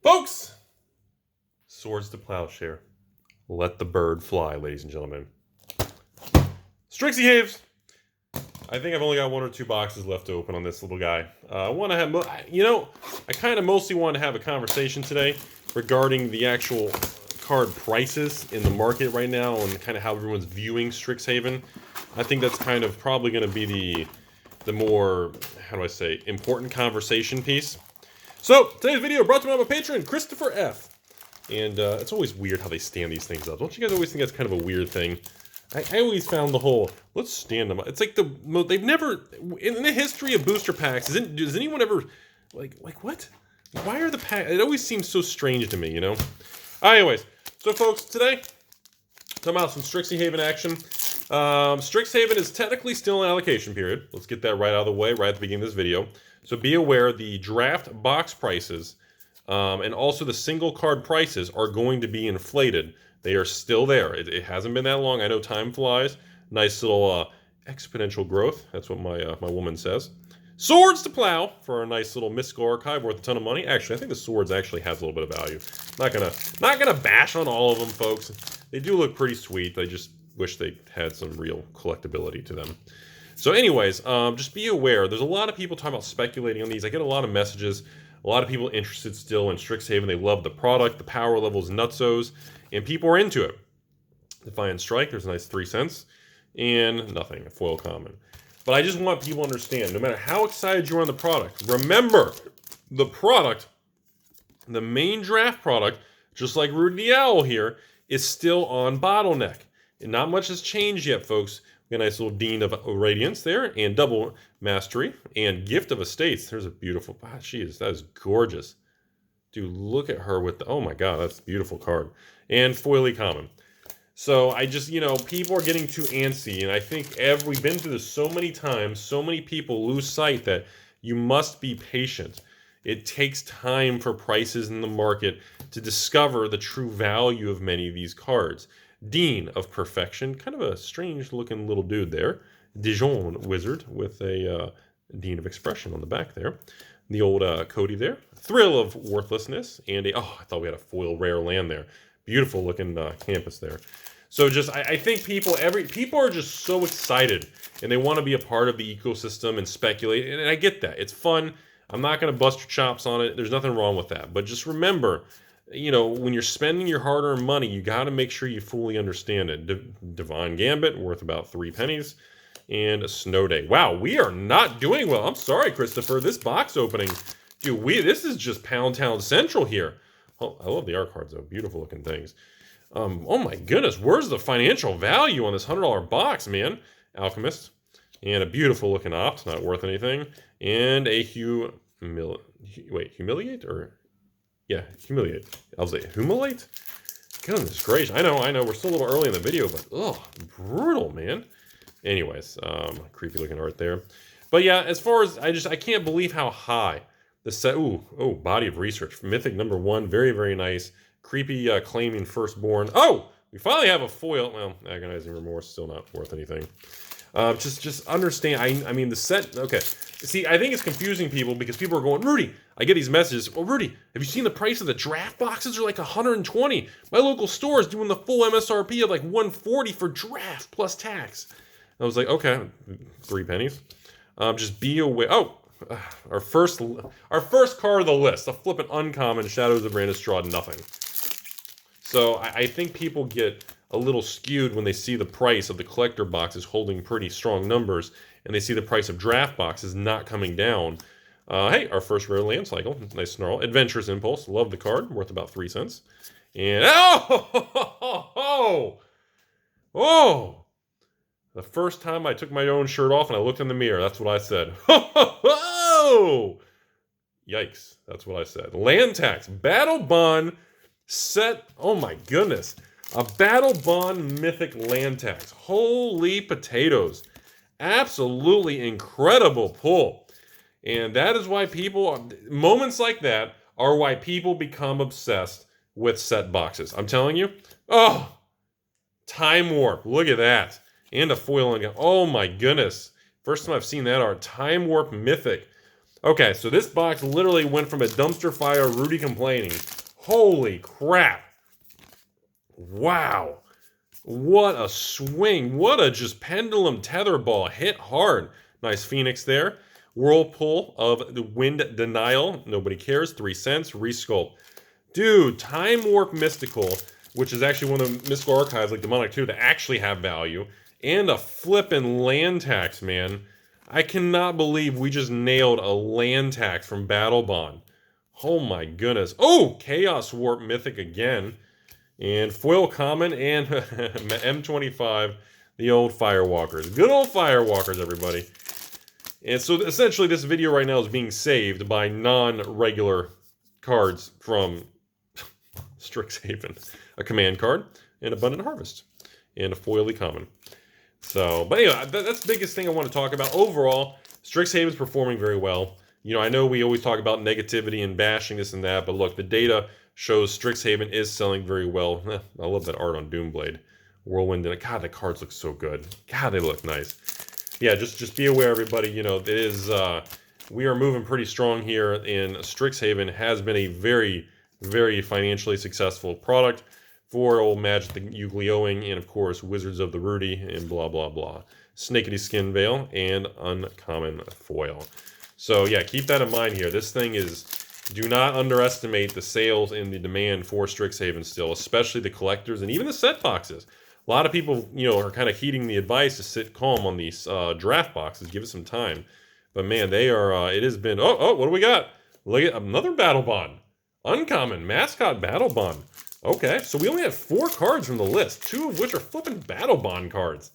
Folks, swords to plowshare. Let the bird fly, ladies and gentlemen. Strixhaven. I think I've only got one or two boxes left to open on this little guy. I want to have, I kind of mostly want to have a conversation today regarding the actual card prices in the market right now and kind of how everyone's viewing Strixhaven. I think that's kind of probably going to be the more, how do I say, important conversation piece. So, today's video brought to me by my patron, Christopher F. And it's always weird how they stand these things up. Don't you guys always think that's kind of a weird thing? I always found the whole, let's stand them up. It's like they've never, in the history of booster packs, does anyone ever, like what? Why are the packs, it always seems so strange to me, you know? Anyways, so folks, today, talking about some Strixhaven action. Strixhaven is technically still in allocation period. Let's get that right out of the way, right at the beginning of this video. So be aware the draft box prices and also the single card prices are going to be inflated. They are still there. It hasn't been that long. I know time flies. Nice little exponential growth. That's what my woman says. Swords to plow for a nice little mystical archive worth a ton of money. Actually, I think the swords actually has a little bit of value. Not gonna bash on all of them, folks. They do look pretty sweet. I just wish they had some real collectability to them. So anyways, just be aware. There's a lot of people talking about speculating on these. I get a lot of messages. A lot of people interested still in Strixhaven. They love the product. The power level's nutsos. And people are into it. Defiant Strike, there's a nice 3 cents. And nothing, a foil common. But I just want people to understand, no matter how excited you are on the product, remember, the product, the main draft product, just like Rudy the Owl here, is still on bottleneck. And not much has changed yet, folks. We got a nice little Dean of Radiance there, and Double Mastery, and Gift of Estates. There's a beautiful, that is gorgeous. Dude, look at her with the, oh my god, that's a beautiful card. And foily common. So I just, people are getting too antsy, and I think we've been through this so many times, so many people lose sight that you must be patient. It takes time for prices in the market to discover the true value of many of these cards. Dean of Perfection, kind of a strange looking little dude there. Dijon Wizard with a Dean of Expression on the back there. The old Cody there. Thrill of Worthlessness. And I thought we had a foil rare land there. Beautiful looking campus there. So just, I think people are just so excited. And they want to be a part of the ecosystem and speculate. And I get that. It's fun. I'm not going to bust your chops on it. There's nothing wrong with that. But just remember, when you're spending your hard-earned money, you got to make sure you fully understand it. Divine Gambit, worth about 3 pennies. And a Snow Day. Wow, we are not doing well. I'm sorry, Christopher. This box opening, dude, this is just Pound Town Central here. Oh, I love the art cards, though. Beautiful looking things. Oh my goodness, where's the financial value on this $100 box, man? Alchemist. And a beautiful looking Opt, not worth anything. And a Humiliate? Or, yeah, Humiliate. I'll say Humiliate? Goodness gracious. I know, we're still a little early in the video, but, brutal, man. Anyways, creepy looking art there. But yeah, as far as, I can't believe how high the set, Body of Research. Mythic number 1, very, very nice. Creepy Claiming Firstborn. Oh, we finally have a foil. Well, Agonizing Remorse, still not worth anything. Just understand, I mean, the set, okay. See, I think it's confusing people because people are going, Rudy, I get these messages, oh, Rudy, have you seen the price of the draft boxes? They're like $120. My local store is doing the full MSRP of like $140 for draft plus tax. I was like, okay, 3 pennies. Just be aware. Oh, our first card of the list, a flippin' uncommon, Shadows of Brandon nothing. So I think people get a little skewed when they see the price of the collector boxes holding pretty strong numbers, and they see the price of draft boxes not coming down. Hey, our first rare land cycle, nice snarl. Adventurous Impulse, love the card, worth about 3 cents. And the first time I took my own shirt off and I looked in the mirror, that's what I said. Yikes, that's what I said. Land tax, Battle Bond set, oh my goodness. A Battle Bond Mythic land tax. Holy potatoes. Absolutely incredible pull. And that is why moments like that are why people become obsessed with set boxes. I'm telling you. Oh, Time Warp, look at that. And a foil again. Oh my goodness. First time I've seen that art. Time Warp Mythic. Okay, so this box literally went from a dumpster fire, Rudy complaining. Holy crap. Wow. What a swing. What a just pendulum tetherball. Hit hard. Nice Phoenix there. Whirlpool of the Wind Denial. Nobody cares. 3 cents. Resculpt. Dude, Time Warp Mystical, which is actually one of the mystical archives like Demonic 2 that actually have value. And a flippin' land tax, man. I cannot believe we just nailed a land tax from Battle Bond. Oh my goodness. Oh, Chaos Warp Mythic again. And foil common and M25, the old Firewalkers. Good old Firewalkers, everybody. And so essentially this video right now is being saved by non-regular cards from Strixhaven. A command card, an Abundant Harvest, and a foily common. So, but anyway, that's the biggest thing I want to talk about. Overall, Strixhaven's performing very well. You know, I know we always talk about negativity and bashing this and that, but look, the data shows Strixhaven is selling very well. I love that art on Doomblade. Whirlwind, and God, the cards look so good. God, they look nice. Yeah, just be aware, everybody. You know, it is we are moving pretty strong here, and Strixhaven has been a very, very financially successful product for old Magic the Yu-Gi-Oh!ing, and of course Wizards of the Rudy, and blah blah blah. Snakety Skin Veil and Uncommon Foil. So yeah, keep that in mind here. This thing is. Do not underestimate the sales and the demand for Strixhaven still, especially the collectors and even the set boxes. A lot of people, you know, are kind of heeding the advice to sit calm on these draft boxes. Give it some time. But man, they are, it has been, oh, what do we got? Look at another Battle Bond. Uncommon, Mascot Battle Bond. Okay, so we only have 4 cards from the list, 2 of which are flipping Battle Bond cards.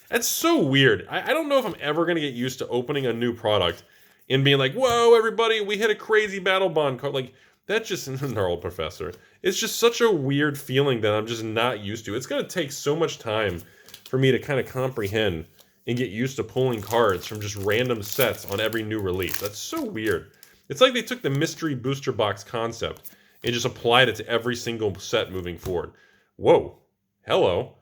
That's so weird. I don't know if I'm ever going to get used to opening a new product and being like, whoa, everybody, we hit a crazy Battle Bond card. Like, that's just an old professor. It's just such a weird feeling that I'm just not used to. It's going to take so much time for me to kind of comprehend and get used to pulling cards from just random sets on every new release. That's so weird. It's like they took the mystery booster box concept and just applied it to every single set moving forward. Whoa. Hello.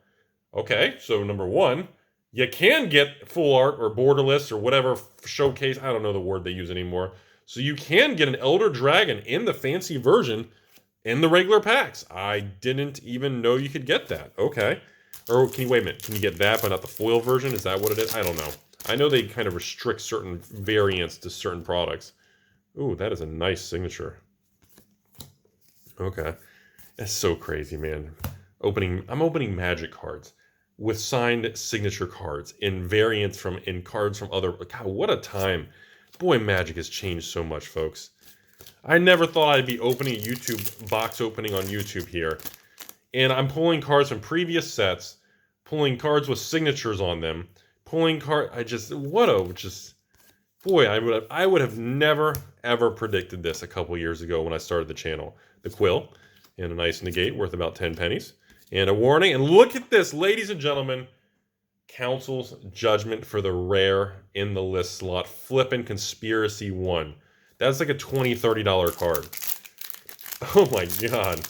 Okay, so number 1. You can get full art or borderless or whatever showcase. I don't know the word they use anymore. So you can get an Elder Dragon in the fancy version in the regular packs. I didn't even know you could get that. Okay. Or can you, wait a minute, can you get that but not the foil version? Is that what it is? I don't know. I know they kind of restrict certain variants to certain products. Ooh, that is a nice signature. Okay. That's so crazy, man. I'm opening Magic cards with signed signature cards in variants from cards from other. God, what a time. Boy, Magic has changed so much, folks. I never thought I'd be opening a YouTube box opening on YouTube here. And I'm pulling cards from previous sets, pulling cards with signatures on them, pulling boy, I would have never ever predicted this a couple years ago when I started the channel. The Quill and a nice negate worth about 10 pennies. And a warning, and look at this, ladies and gentlemen. Council's Judgment for the rare in the list slot. Flippin' Conspiracy 1. That's like a $20, $30 card. Oh my god.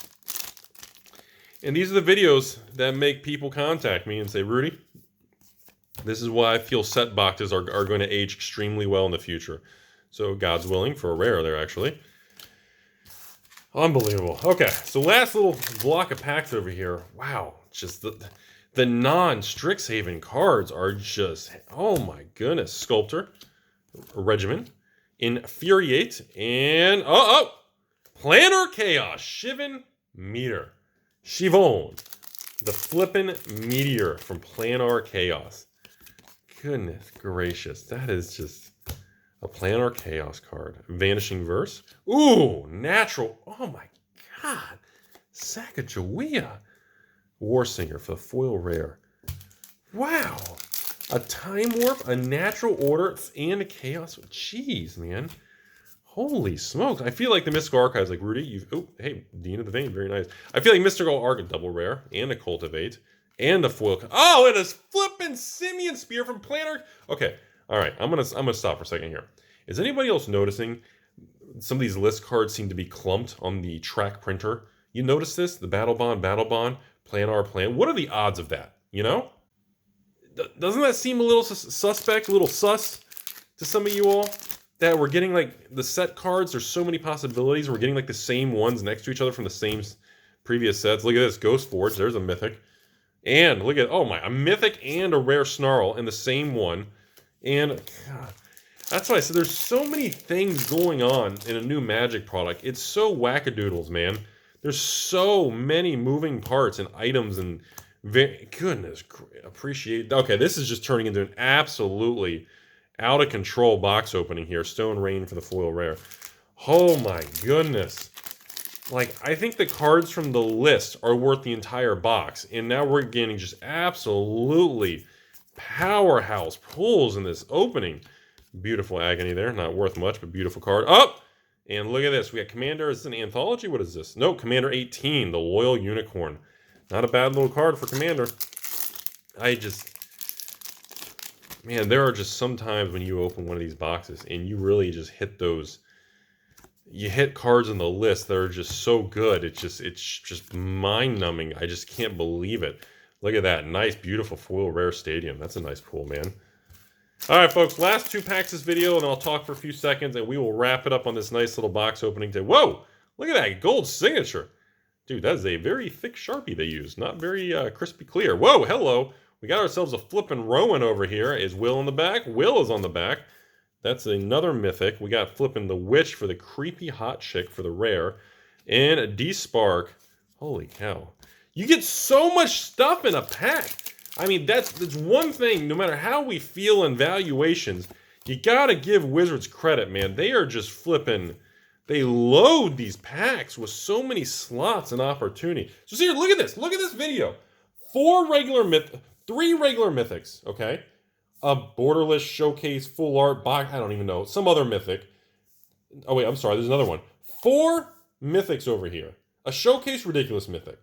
And these are the videos that make people contact me and say, Rudy, this is why I feel set boxes are going to age extremely well in the future. So God's willing, for a rare there actually. Unbelievable. Okay, so last little block of packs over here. Wow, just the non-Strixhaven cards are just, oh my goodness. Sculptor, Regiment, Infuriate, and Planar Chaos, Shivon Meteor. Shivon, the flippin' meteor from Planar Chaos. Goodness gracious, that is just a Planar Chaos card. Vanishing Verse. Ooh, natural. Oh my god. Sacagawea. Warsinger for the foil rare. Wow. A Time Warp, a Natural Order, and a Chaos. Jeez, man. Holy smokes. I feel like the Mystical Archives, like Rudy, oh, hey, Dean of the Vein, very nice. I feel like Mystical Archive, double rare, and a Cultivate, and a foil. Oh, and a flippin' Simian Spear from Planar. Okay, all right, I'm gonna stop for a second here. Is anybody else noticing some of these list cards seem to be clumped on the track printer? You notice this? The Battle Bond, Planar Plan. What are the odds of that? You know? Doesn't that seem a little suspect, a little sus to some of you all? that we're getting like the set cards. There's so many possibilities. We're getting like the same ones next to each other from the same previous sets. Look at this, Ghost Forge. There's a mythic. And look at, oh my, a mythic and a rare Snarl in the same one. And God, that's why I said there's so many things going on in a new Magic product. It's so wackadoodles, man. There's so many moving parts and items and goodness, appreciate. Okay, this is just turning into an absolutely out of control box opening here. Stone Rain for the foil rare. Oh my goodness. Like, I think the cards from the list are worth the entire box. And now we're getting just absolutely powerhouse pulls in this opening. Beautiful Agony there. Not worth much, but beautiful card. Up! And look at this. We got Commander. Is this an anthology? What is this? No, Commander 18, the Loyal Unicorn. Not a bad little card for Commander. Man, there are just some times when you open one of these boxes and you really just hit those. You hit cards on the list that are just so good. It's just mind-numbing. I just can't believe it. Look at that. Nice, beautiful foil rare Stadium. That's a nice pull, man. All right, folks. Last 2 packs this video, and I'll talk for a few seconds, and we will wrap it up on this nice little box opening today. Whoa! Look at that gold signature. Dude, that is a very thick Sharpie they use. Not very crispy clear. Whoa, hello. We got ourselves a flippin' Rowan over here. Is Will on the back? Will is on the back. That's another mythic. We got flipping the Witch for the creepy hot chick for the rare. And a D-Spark. Holy cow. You get so much stuff in a pack. I mean, that's one thing. No matter how we feel in valuations, you got to give Wizards credit, man. They are just flipping. They load these packs with so many slots and opportunity. So see here, look at this. Look at this video. 3 regular mythics, okay? A Borderless Showcase Full Art box. I don't even know. Some other mythic. Oh, wait, I'm sorry. There's another one. 4 mythics over here. A Showcase Ridiculous mythic.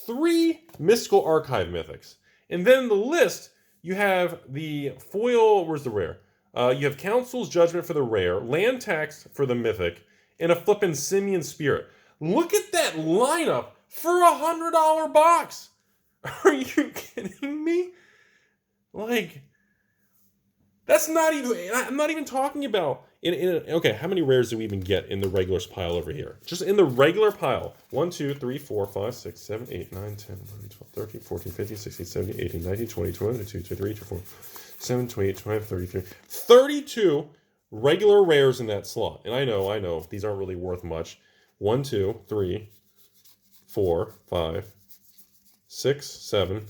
3 Mystical Archive mythics. And then the list, you have the foil. Where's the rare? You have Council's Judgment for the rare. Land Tax for the mythic. And a flippin' Simian Spirit. Look at that lineup for $100 box. Are you kidding me? Like, that's not even, I'm not even talking about, okay, how many rares do we even get in the regulars pile over here? Just in the regular pile. 1, 2, 3, 4, 5, 6, 7, 8, 9, 10, 11, 12, 13, 14, 15, 16, 17, 18, 19, 20, 21, 22, 23, 24, 7, 28, 25, 33. 32 regular rares in that slot. And I know, these aren't really worth much. 1, 2, 3, 4, 5, 6, 7,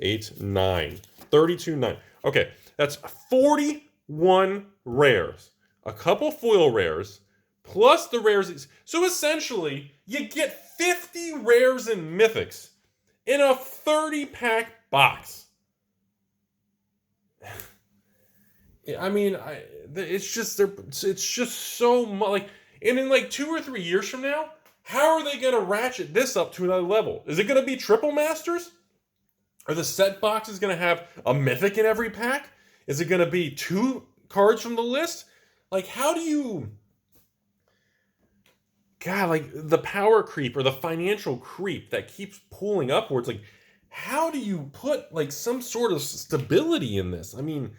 8, 9. 32, 9. Okay, that's 41 rares. A couple foil rares, plus the rares. So essentially, you get 50 rares and mythics in a 30-pack box. I mean, it's just so much. Like, and in like 2 or 3 years from now, how are they going to ratchet this up to another level? Is it going to be Triple Masters? Are the set boxes going to have a mythic in every pack? Is it going to be 2 cards from the list? Like, how do you... God, like, the power creep or the financial creep that keeps pulling upwards, like, how do you put, like, some sort of stability in this? I mean,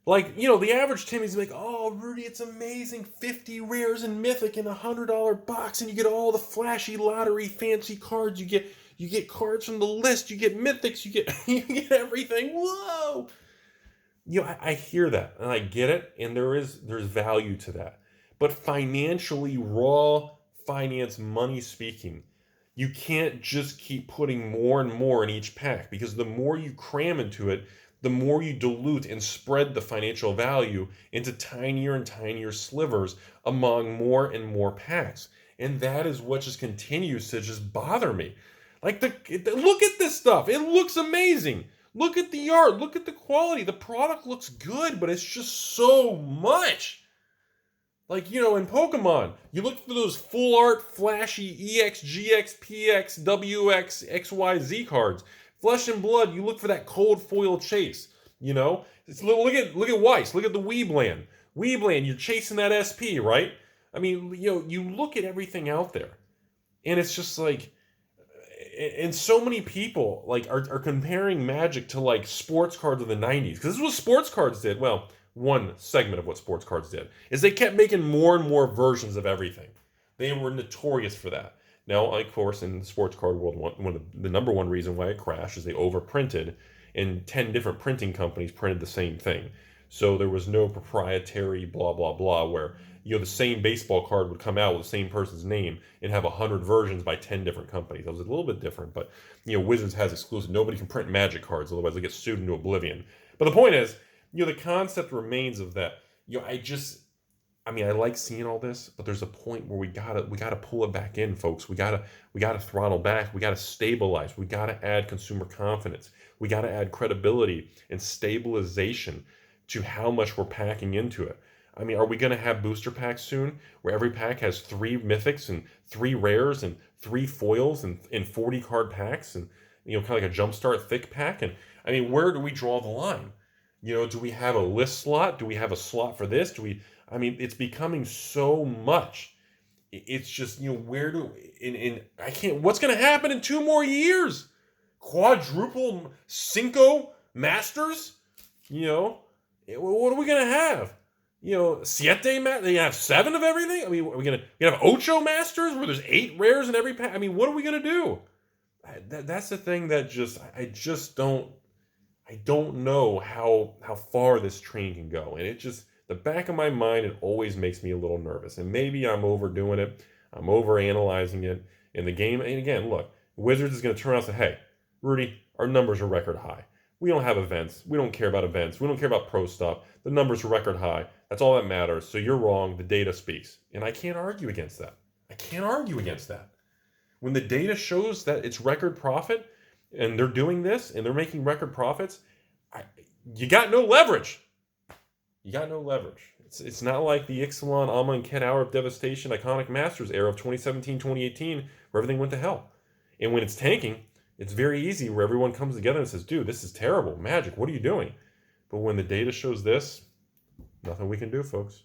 like, you know, the average Timmy's like, oh, Rudy, it's amazing. 50 rares and mythic in a $100 box, and you get all the flashy lottery fancy cards. You get cards from the list. You get mythics. You get everything. Whoa! You know, I hear that, and I get it, and there's value to that. But financially, raw finance money speaking, you can't just keep putting more and more in each pack, because the more you cram into it, the more you dilute and spread the financial value into tinier and tinier slivers among more and more packs. And that is what just continues to just bother me. Like, look at this stuff. It looks amazing. Look at the art. Look at the quality. The product looks good, but it's just so much. Like, you know, in Pokemon, you look for those full art, flashy EX, GX, PX, WX, XYZ cards. Flesh and Blood, you look for that cold foil chase. You know, look at Weiss. Look at the Weebland. Weebland, you're chasing that SP, right? I mean, you know, you look at everything out there, and it's just like, and so many people like are comparing Magic to like sports cards of the 90s, because this is what sports cards did. Well, one segment of what sports cards did, is they kept making more and more versions of everything. They were notorious for that. Now, of course, in the sports card world, one of the number one reason why it crashed is they overprinted, and 10 different printing companies printed the same thing. So there was no proprietary blah, blah, blah, where, the same baseball card would come out with the same person's name and have 100 versions by 10 different companies. That was a little bit different, but, Wizards has exclusive. Nobody can print Magic cards, otherwise they get sued into oblivion. But the point is, the concept remains of that. I like seeing all this, but there's a point where we gotta pull it back in, folks. We gotta throttle back. We gotta stabilize. We gotta add consumer confidence. We gotta add credibility and stabilization to how much we're packing into it. Are we gonna have booster packs soon, where every pack has 3 mythics and 3 rares and 3 foils and 40 card packs and kind of like a jumpstart thick pack? And where do we draw the line? Do we have a list slot? Do we have a slot for this? It's becoming so much. It's just, where do, I can't, what's going to happen in 2 more years? Quadruple Cinco Masters? What are we going to have? Siete, they have 7 of everything? Are we going to have Ocho Masters where there's 8 rares in every pack? What are we going to do? That's the thing that I don't know how far this train can go. And the back of my mind, it always makes me a little nervous. And maybe I'm overdoing it. I'm overanalyzing it in the game. And again, look, Wizards is going to turn around and say, hey, Rudy, our numbers are record high. We don't have events. We don't care about events. We don't care about pro stuff. The numbers are record high. That's all that matters. So you're wrong. The data speaks. And I can't argue against that. When the data shows that it's record profit and they're doing this and they're making record profits, you got no leverage. It's not like the Ixalan, Alma, and Ken Hour of Devastation Iconic Masters era of 2017, 2018, where everything went to hell. And when it's tanking, it's very easy where everyone comes together and says, dude, this is terrible. Magic, what are you doing? But when the data shows this, nothing we can do, folks.